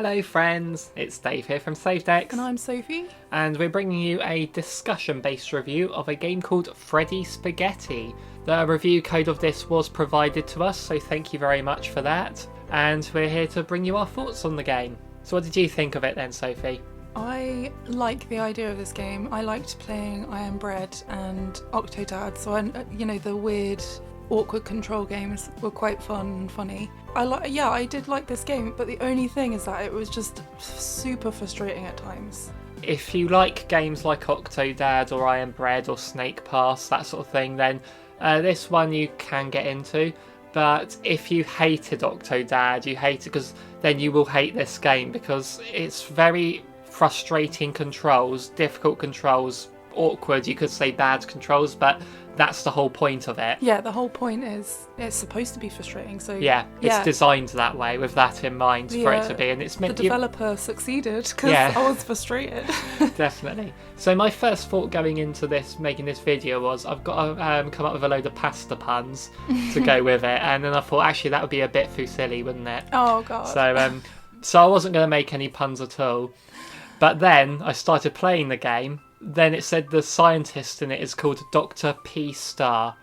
Hello friends, it's Dave here from SaveDecks. And I'm Sophie. And we're bringing you a discussion-based review of a game called Freddy Spaghetti. The review code of this was provided to us, so thank you very much for that. And we're here to bring you our thoughts on the game. So what did you think of it then, Sophie? I like the idea of this game. I liked playing I Am Bread and Octodad, so the weird, awkward control games were quite fun and funny. I did like this game, but the only thing is that it was just super frustrating at times. If you like games like Octodad or I Am Bread or Snake Pass, that sort of thing, then this one you can get into. But if you hated Octodad, you hate it because then you will hate this game because it's very frustrating controls, difficult controls, awkward, you could say bad controls, but that's the whole point of it. Yeah, the whole point is it's supposed to be frustrating, so it's designed that way with that in mind for it to be, and it's meant the developer succeeded because I was frustrated. Definitely. So my first thought going into this, making this video, was I've got to come up with a load of pasta puns to go with it, and then I thought actually that would be a bit too silly, wouldn't it? Oh god. So I wasn't going to make any puns at all, but then I started playing the game. Then it said the scientist in it is called Dr. P Star.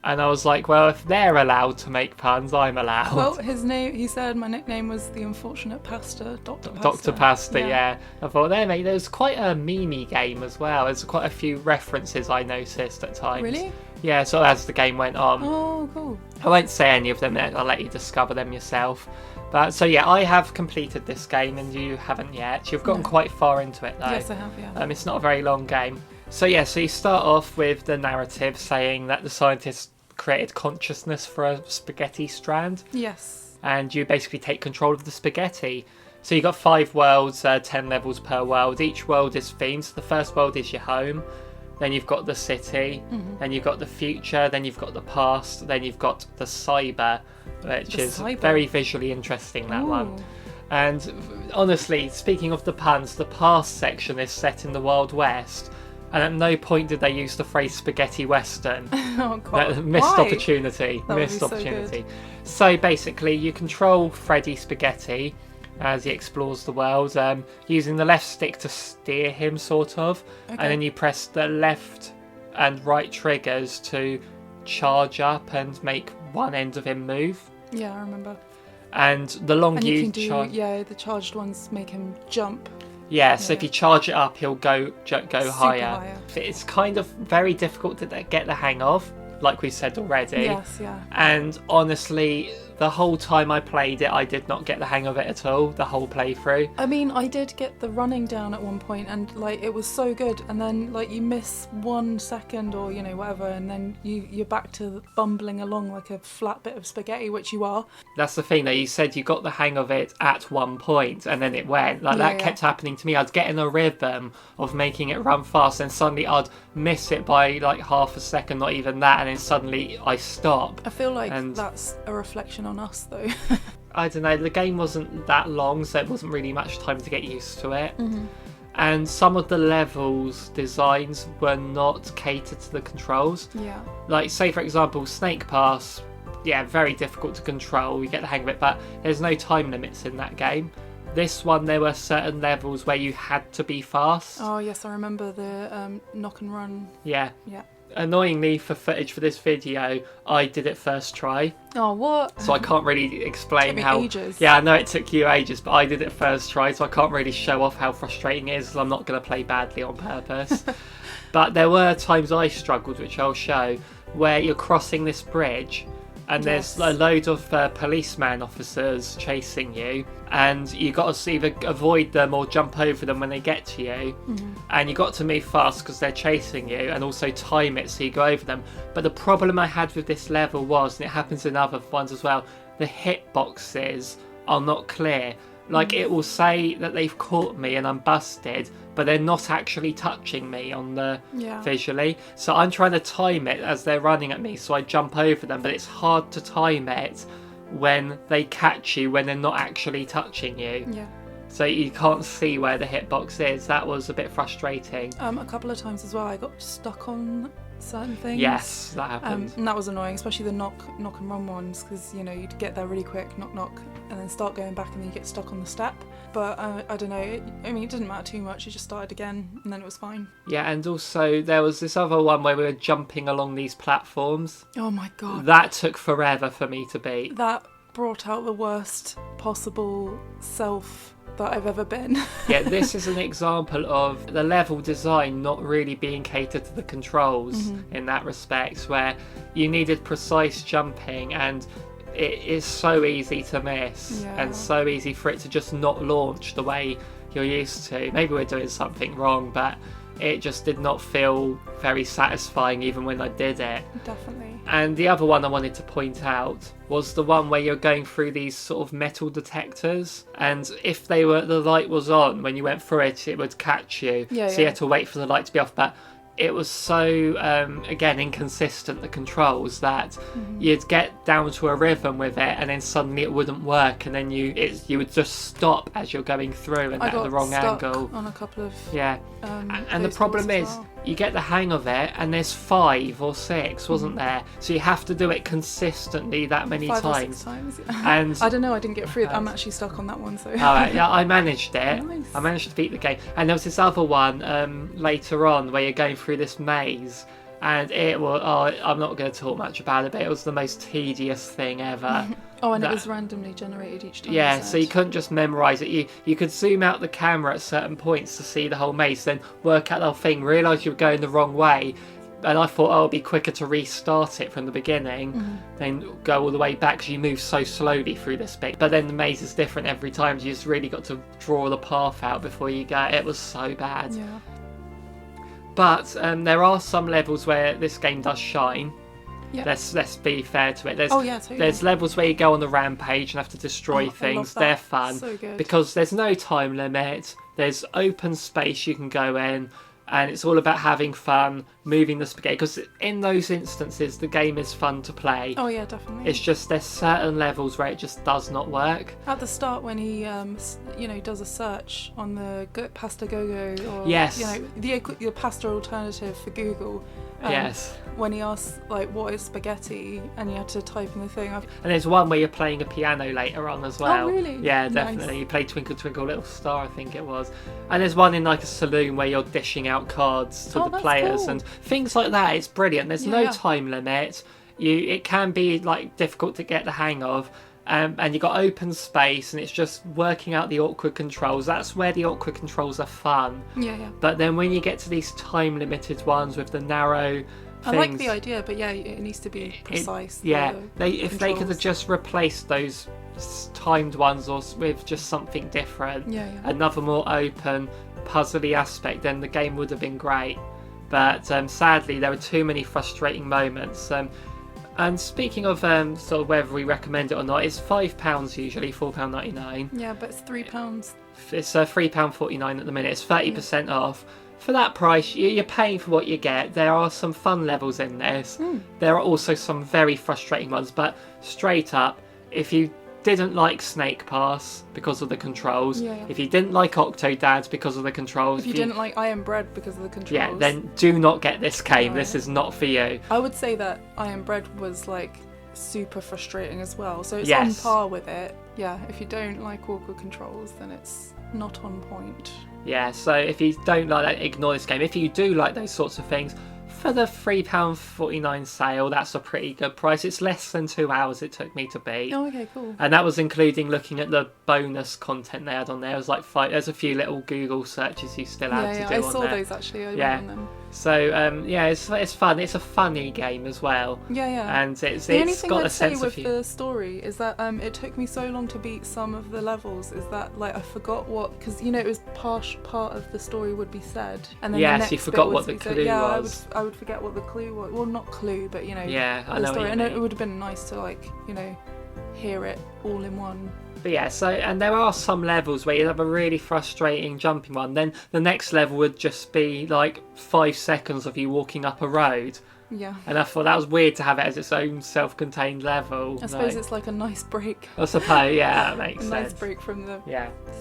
And I was like, well, if they're allowed to make puns, I'm allowed. Well, he said my nickname was the unfortunate pasta, Dr. Pasta. Dr. Pasta, yeah. I thought, there was quite a meme game as well. There's quite a few references I noticed at times. Really? Yeah, so as the game went on. Oh, cool. I won't say any of them, I'll let you discover them yourself. But so yeah, I have completed this game and you haven't yet. You've gotten quite far into it though. Yes, I have, yeah. It's not a very long game. So yeah, so you start off with the narrative saying that the scientists created consciousness for a spaghetti strand. Yes. And you basically take control of the spaghetti. So you've got 5 worlds, 10 levels per world. Each world is themed. So the first world is your home. Then you've got the city, then you've got the future, then you've got the past, then you've got the cyber, which is very visually interesting, that one. And honestly, speaking of the puns, the past section is set in the Wild West, and at no point did they use the phrase spaghetti western. Oh god. Missed Why? opportunity. That Missed would be opportunity. So So basically, you control Freddy Spaghetti as he explores the world, using the left stick to steer him, sort of, and then you press the left and right triggers to charge up and make one end of him move. Yeah, I remember. And the longer you can do, the charged ones make him jump. Yeah, so if you charge it up, he'll go higher. Higher. It's kind of very difficult to get the hang of, like we said already. Yes, yeah. And honestly, the whole time I played it, I did not get the hang of it at all, the whole playthrough. I mean, I did get the running down at one point, and it was so good, and then you miss 1 second or whatever, and then you're back to bumbling along like a flat bit of spaghetti, which you are. That's the thing, though. You said you got the hang of it at one point, and then it went. That kept happening to me. I'd get in a rhythm of making it run fast, and suddenly I'd miss it by half a second, not even that, and then suddenly I stop. I feel like that's a reflection on us, though. I don't know, the game wasn't that long, so it wasn't really much time to get used to it. And some of the levels designs were not catered to the controls. Yeah. Say for example, Snake Pass, very difficult to control, you get the hang of it, but there's no time limits in that game. This one, there were certain levels where you had to be fast. Oh yes, I remember the knock and run. Yeah. Yeah. Annoyingly, for footage for this video, I did it first try. Oh, what? So I can't really explain it took how. Me ages. Yeah, I know it took you ages, but I did it first try, so I can't really show off how frustrating it is, because I'm not going to play badly on purpose. But there were times I struggled, which I'll show, where you're crossing this bridge, and there's a load of policeman officers chasing you, and you got to either avoid them or jump over them when they get to you, and you got to move fast because they're chasing you, and also time it so you go over them. But the problem I had with this level was, and it happens in other ones as well, the hitboxes are not clear. It will say that they've caught me and I'm busted, but they're not actually touching me on the visually. So I'm trying to time it as they're running at me, so I jump over them, but it's hard to time it when they catch you when they're not actually touching you. Yeah. So you can't see where the hitbox is. That was a bit frustrating. A couple of times as well, I got stuck on certain things. Yes, that happened. And that was annoying, especially the knock and run ones, because you'd get there really quick, knock, and then start going back, and then you get stuck on the step. But I don't know. It didn't matter too much. It just started again, and then it was fine. Yeah, and also there was this other one where we were jumping along these platforms. Oh my god! That took forever for me to beat. That brought out the worst possible self that I've ever been. Yeah, this is an example of the level design not really being catered to the controls in that respect, where you needed precise jumping, and it is so easy to miss and so easy for it to just not launch the way you're used to. Maybe we're doing something wrong, but it just did not feel very satisfying even when I did it. Definitely. And the other one I wanted to point out was the one where you're going through these sort of metal detectors, and if the light was on when you went through it, it would catch you. You had to wait for the light to be off. But it was so again inconsistent, the controls, that you'd get down to a rhythm with it, and then suddenly it wouldn't work, and then you would just stop as you're going through, and at the wrong angle. On a couple of and the problem is you get the hang of it, and there's 5 or 6, wasn't there? So you have to do it consistently that many 5 times. or 6 times. And I don't know. I didn't get through. I'm actually stuck on that one. So. I managed it. Nice. I managed to beat the game. And there was this other one later on where you're going through this maze, and it was. I'm not going to talk much about it, but it was the most tedious thing ever. And it was randomly generated each time. Yeah, so you couldn't just memorise it. You could zoom out the camera at certain points to see the whole maze, then work out the whole thing, realise you were going the wrong way. And I thought, it'd be quicker to restart it from the beginning, then go all the way back, because you move so slowly through this bit. But then the maze is different every time, so you just really got to draw the path out before you go. It was so bad. Yeah. But there are some levels where this game does shine. Yep. Let's be fair to it. Totally. There's levels where you go on the rampage and have to destroy things. They're fun. So good. Because there's no time limit. There's open space you can go in, and it's all about having fun, moving the spaghetti. Because in those instances, the game is fun to play. Oh yeah, definitely. It's just there's certain levels where it just does not work. At the start, when he does a search on the Pasta Go-Go, or the pasta alternative for Google. Yes. When he asks what is spaghetti, and you had to type in the thing. And there's one where you're playing a piano later on as well. Oh really? Yeah, definitely. Nice. You play Twinkle Twinkle Little Star, I think it was. And there's one in a saloon where you're dishing out cards to the players, cool. and things like that. It's brilliant. There's no time limit. It can be difficult to get the hang of. And you've got open space, and it's just working out the awkward controls. That's where the awkward controls are fun. Yeah. But then when you get to these time-limited ones with the narrow things, I like the idea, but it needs to be precise. If they could have just replaced those timed ones with just something different, another more open, puzzly aspect, then the game would have been great. But sadly, there were too many frustrating moments. And speaking of sort of whether we recommend it or not, it's £5 usually, £4.99. Yeah, but it's £3. It's £3.49 at the minute. It's 30% off. For that price, you're paying for what you get. There are some fun levels in this. There are also some very frustrating ones, but straight up, if you didn't like Snake Pass because of the controls, if you didn't like Octodads because of the controls, if you didn't like I Am Bread because of the controls, then do not get this game. This is not for you. I would say that I Am Bread was super frustrating as well, so it's on par with it. If you don't like awkward controls, then it's not on point. So if you don't like that, ignore this game. If you do like those sorts of things, for the £3.49 sale, that's a pretty good price. It's less than 2 hours it took me to beat. Oh, okay, cool. And that was including looking at the bonus content they had on there. It was there's a few little Google searches you still had to do on there. I saw those actually. I went on them. So it's fun. It's a funny game as well. And it's the only thing got I'd a sense say of with the story is that it took me so long to beat some of the levels. Is that I forgot what, because it was part of the story would be said, and then the next you forgot what the clue was. I would forget what the clue was. Well, not clue, but I know story. What you and mean. it would have been nice to hear it all in one. But and there are some levels where you have a really frustrating jumping one. Then the next level would just be 5 seconds of you walking up a road. Yeah. And I thought that was weird to have it as its own self-contained level. I suppose it's a nice break. I suppose, that makes sense. A nice break from the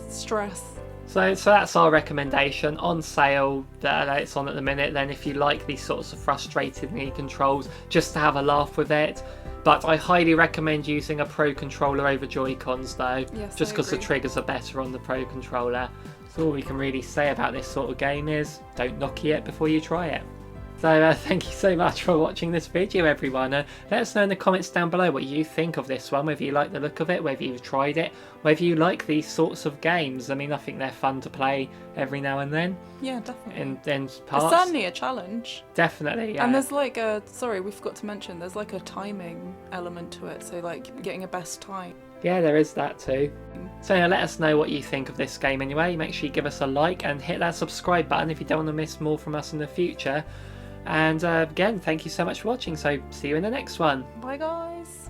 stress. So that's our recommendation on sale. It's on at the minute. Then if you like these sorts of frustratingly controls, just to have a laugh with it. But I highly recommend using a Pro controller over Joy-Cons though, Yes, just I because the agree. triggers are better on the Pro controller. So all we can really say about this sort of game is don't knock it before you try it. So thank you so much for watching this video, everyone. Let us know in the comments down below what you think of this one, whether you like the look of it, whether you've tried it, whether you like these sorts of games. I mean, I think they're fun to play every now and then. Yeah, definitely. In parts. It's certainly a challenge. Definitely, yeah. And there's like sorry, we forgot to mention, there's like a timing element to it, so like getting a best time. Yeah, there is that too. So yeah, let us know what you think of this game anyway. Make sure you give us a like and hit that subscribe button if you don't want to miss more from us in the future. And again, thank you so much for watching. So see you in the next one. Bye guys.